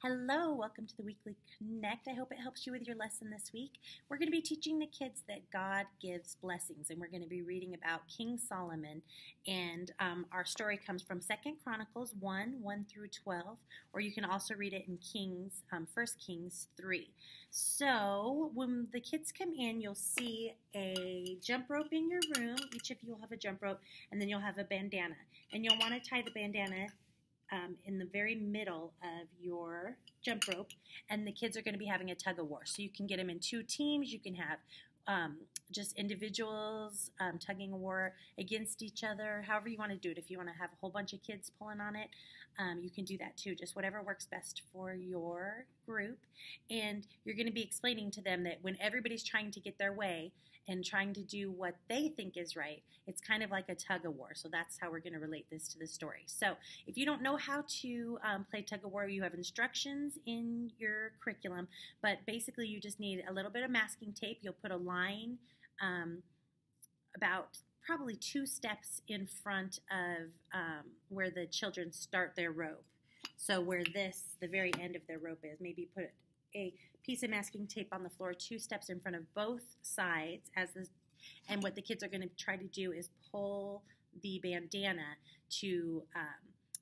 Hello, welcome to the Weekly Connect. I hope it helps you with your lesson this week. We're going to be teaching the kids that God gives blessings, and we're going to be reading about King Solomon. And our story comes from 2 Chronicles 1 through 12, or you can also read it in 1 Kings 3. So when the kids come in, you'll see a jump rope in your room. Each of you will have a jump rope, and then you'll have a bandana. And you'll want to tie the bandana in the very middle of your jump rope, and the kids are going to be having a tug of war. So you can get them in two teams. You can have just individuals tugging a war against each other, however you want to do it. If you want to have a whole bunch of kids pulling on it, you can do that too, just whatever works best for your group. And you're going to be explaining to them that when everybody's trying to get their way and trying to do what they think is right, it's kind of like a tug of war. So that's how we're going to relate this to the story. So if you don't know how to play tug of war, you have instructions in your curriculum, but basically you just need a little bit of masking tape. You'll put a line about probably 2 steps in front of where the children start their rope. So where the very end of their rope is, maybe put a piece of masking tape on the floor 2 steps in front of both sides and what the kids are going to try to do is pull the bandana to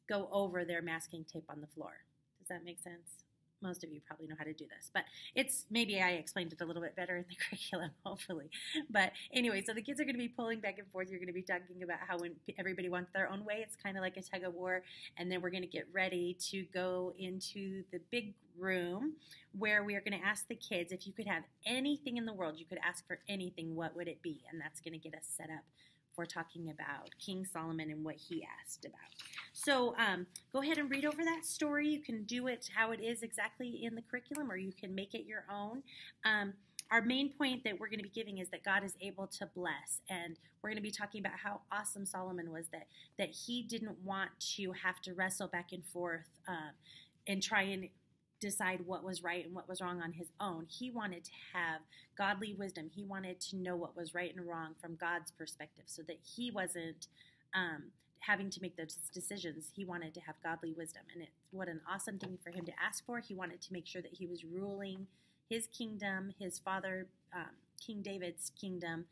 go over their masking tape on the floor. Does that make sense? Most of you probably know how to do this, but maybe I explained it a little bit better in the curriculum, hopefully. But anyway, so the kids are going to be pulling back and forth. You're going to be talking about how when everybody wants their own way, it's kind of like a tug of war. And then we're going to get ready to go into the big room where we are going to ask the kids, if you could have anything in the world, you could ask for anything, what would it be? And that's going to get us set up for talking about King Solomon and what he asked about. So go ahead and read over that story. You can do it how it is exactly in the curriculum, or you can make it your own. Our main point that we're going to be giving is that God is able to bless, and we're going to be talking about how awesome Solomon was, that he didn't want to have to wrestle back and forth and try and decide what was right and what was wrong on his own. He wanted to have godly wisdom. He wanted to know what was right and wrong from God's perspective, so that he wasn't having to make those decisions. He wanted to have godly wisdom, and what an awesome thing for him to ask for. He wanted to make sure that he was ruling his kingdom, his father, King David's kingdom,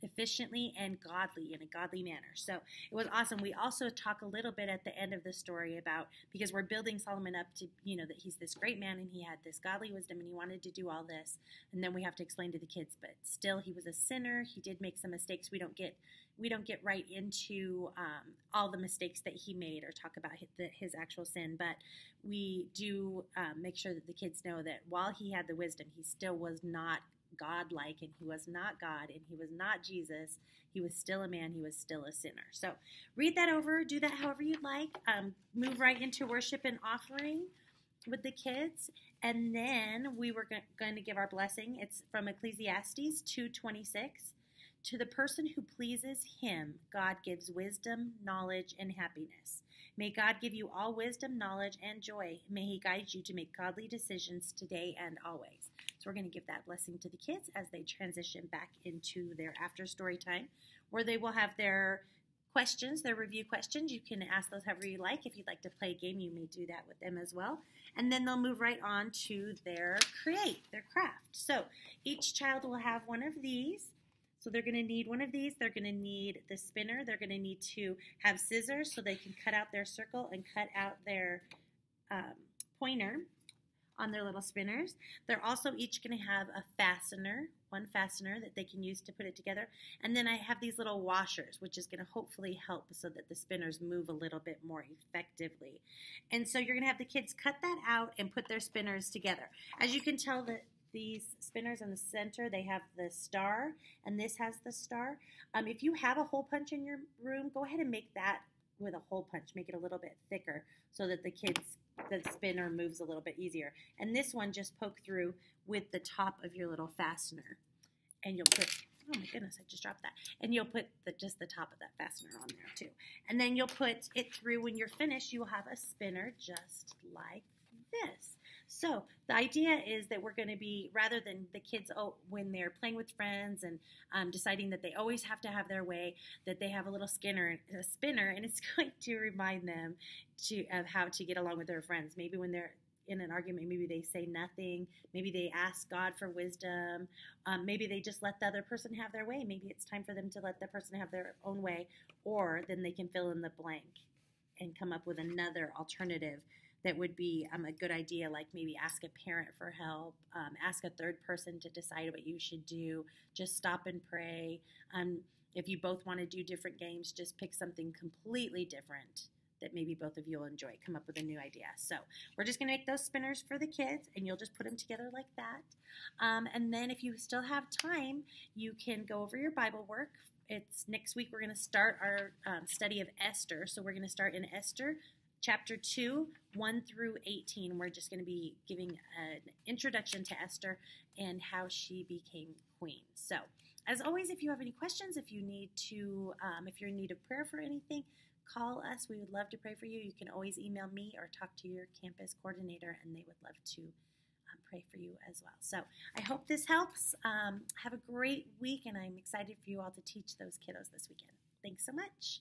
efficiently and godly, in a godly manner. So it was awesome. We also talk a little bit at the end of the story about, because we're building Solomon up to, that he's this great man and he had this godly wisdom and he wanted to do all this. And then we have to explain to the kids, but still he was a sinner. He did make some mistakes. We don't get right into all the mistakes that he made or talk about his actual sin, but we do make sure that the kids know that while he had the wisdom, he still was not God-like, and he was not God, and he was not Jesus. He was still a man. He was still a sinner. So read that over. Do that however you'd like. Move right into worship and offering with the kids. And then we were going to give our blessing. It's from Ecclesiastes 2:26. To the person who pleases him, God gives wisdom, knowledge, and happiness. May God give you all wisdom, knowledge, and joy. May he guide you to make godly decisions today and always. So we're going to give that blessing to the kids as they transition back into their after story time, where they will have their questions, their review questions. You can ask those however you like. If you'd like to play a game, you may do that with them as well. And then they'll move right on to their craft. So each child will have one of these. So they're going to need one of these. They're going to need the spinner. They're going to need to have scissors so they can cut out their circle and cut out their pointer on their little spinners. They're also each going to have one fastener that they can use to put it together. And then I have these little washers, which is going to hopefully help so that the spinners move a little bit more effectively. And so you're going to have the kids cut that out and put their spinners together. As you can tell, that these spinners in the center, they have the star, and this has the star. If you have a hole punch in your room, go ahead and make that with a hole punch. Make it a little bit thicker so that the spinner moves a little bit easier. And this one, just poke through with the top of your little fastener. And you'll put, oh my goodness, I just dropped that. And you'll put just the top of that fastener on there too. And then you'll put it through. When you're finished, you will have a spinner just like this. So the idea is that we're going to be, rather than the kids, when they're playing with friends and deciding that they always have to have their way, that they have a little spinner, and it's going to remind them of how to get along with their friends. Maybe when they're in an argument, maybe they say nothing, maybe they ask God for wisdom, maybe they just let the other person have their way. Maybe it's time for them to let the person have their own way, or then they can fill in the blank and come up with another alternative that would be a good idea, like maybe ask a parent for help, ask a third person to decide what you should do, just stop and pray. If you both want to do different games, just pick something completely different that maybe both of you will enjoy. Come up with a new idea. So we're just going to make those spinners for the kids, and you'll just put them together like that. And then if you still have time, you can go over your Bible work. It's next week we're going to start our study of Esther. So we're going to start in Esther chapter 2, 1 through 18. We're just going to be giving an introduction to Esther and how she became queen. So as always, if you have any questions, if you're in need of prayer for anything, call us. We would love to pray for you. You can always email me or talk to your campus coordinator, and they would love to pray for you as well. So I hope this helps. Have a great week, and I'm excited for you all to teach those kiddos this weekend. Thanks so much.